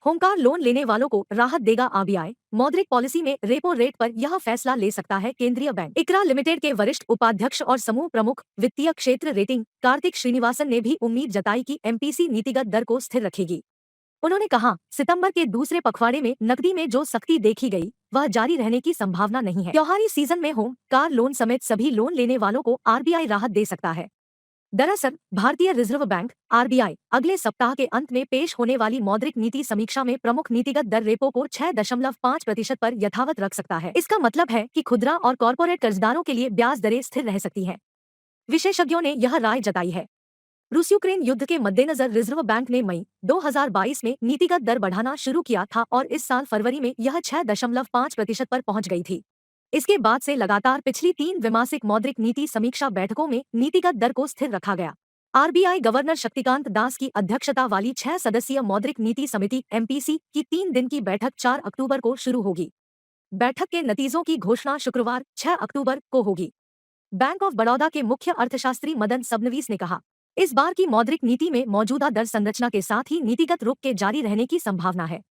होमकार loan लेने वालों को राहत देगा आरबीआई। मौद्रिक पॉलिसी में रेपो रेट पर यह फैसला ले सकता है केंद्रीय बैंक। इकरा लिमिटेड के वरिष्ठ उपाध्यक्ष और समूह प्रमुख वित्तीय क्षेत्र रेटिंग कार्तिक श्रीनिवासन ने भी उम्मीद जताई कि एमपीसी नीतिगत दर को स्थिर रखेगी। उन्होंने कहा, सितंबर के दूसरे पखवाड़े में नकदी में जो सख्ती देखी गई वह जारी रहने की संभावना नहीं है। त्योहारी सीजन में होम कार लोन समेत सभी लोन लेने वालों को आरबीआई राहत दे सकता है। दरअसल भारतीय रिजर्व बैंक आरबीआई अगले सप्ताह के अंत में पेश होने वाली मौद्रिक नीति समीक्षा में प्रमुख नीतिगत दर रेपो को 6.5% पर यथावत रख सकता है। इसका मतलब है कि खुदरा और कॉरपोरेट कर्जदारों के लिए ब्याज दरें स्थिर रह सकती हैं। विशेषज्ञों ने यह राय जताई है। रूस यूक्रेन युद्ध के मद्देनजर रिजर्व बैंक ने मई 2022 में नीतिगत दर बढ़ाना शुरू किया था और इस साल फरवरी में यह 6.5% पर पहुंच गई थी। इसके बाद से लगातार पिछली 3 द्विमासिक मौद्रिक नीति समीक्षा बैठकों में नीतिगत दर को स्थिर रखा गया। आरबीआई गवर्नर शक्तिकांत दास की अध्यक्षता वाली 6 सदस्यीय मौद्रिक नीति समिति एमपीसी की 3 दिन की बैठक 4 अक्टूबर को शुरू होगी। बैठक के नतीजों की घोषणा शुक्रवार 6 अक्टूबर को होगी। बैंक ऑफ बड़ौदा के मुख्य अर्थशास्त्री मदन सबनवीस ने कहा, इस बार की मौद्रिक नीति में मौजूदा दर संरचना के साथ ही नीतिगत रुख के जारी रहने की संभावना है।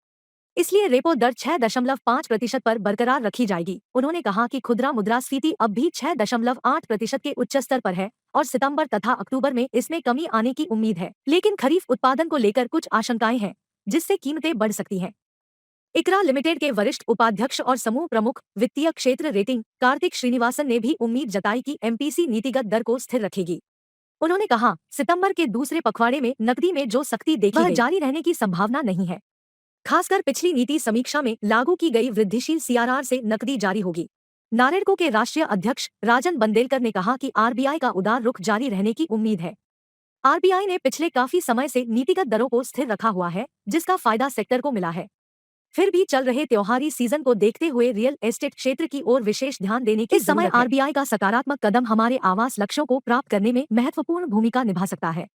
इसलिए रेपो दर 6.5% पर बरकरार रखी जाएगी। उन्होंने कहा कि खुदरा मुद्रास्फीति अब भी 6.8% के उच्च स्तर पर है और सितंबर तथा अक्टूबर में इसमें कमी आने की उम्मीद है, लेकिन खरीफ उत्पादन को लेकर कुछ आशंकाएं हैं जिससे कीमतें बढ़ सकती हैं। इकरा लिमिटेड के वरिष्ठ उपाध्यक्ष और समूह प्रमुख वित्तीय क्षेत्र रेटिंग कार्तिक श्रीनिवासन ने भी उम्मीद जताई कि एमपीसी नीतिगत दर को स्थिर रखेगी। उन्होंने कहा, सितंबर के दूसरे पखवाड़े में नकदी में जो सख्ती देखी गई जारी रहने की संभावना नहीं है। खासकर पिछली नीति समीक्षा में लागू की गई वृद्धिशील सीआरआर से नकदी जारी होगी। नारेडको के राष्ट्रीय अध्यक्ष राजन बंदेलकर ने कहा कि आरबीआई का उदार रुख जारी रहने की उम्मीद है। आरबीआई ने पिछले काफी समय से नीतिगत दरों को स्थिर रखा हुआ है, जिसका फायदा सेक्टर को मिला है। फिर भी चल रहे त्योहारी सीजन को देखते हुए रियल एस्टेट क्षेत्र की ओर विशेष ध्यान देने की समय आरबीआई का सकारात्मक कदम हमारे आवास लक्ष्यों को प्राप्त करने में महत्वपूर्ण भूमिका निभा सकता है।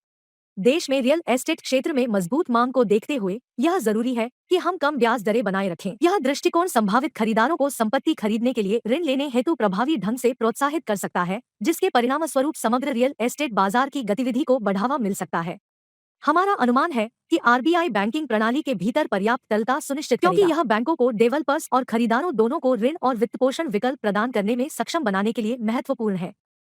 देश में रियल एस्टेट क्षेत्र में मजबूत मांग को देखते हुए यह जरूरी है कि हम कम ब्याज दरें बनाए रखें। यह दृष्टिकोण संभावित खरीदारों को संपत्ति खरीदने के लिए ऋण लेने हेतु प्रभावी ढंग से प्रोत्साहित कर सकता है, जिसके परिणामस्वरूप समग्र रियल एस्टेट बाजार की गतिविधि को बढ़ावा मिल सकता है। हमारा अनुमान है कि आरबीआई बैंकिंग प्रणाली के भीतर पर्याप्त तरलता सुनिश्चित करेगा, क्योंकि यह बैंकों को डेवलपर्स और खरीदारों दोनों को ऋण और वित्तपोषण विकल्प प्रदान करने में सक्षम बनाने के लिए महत्वपूर्ण है।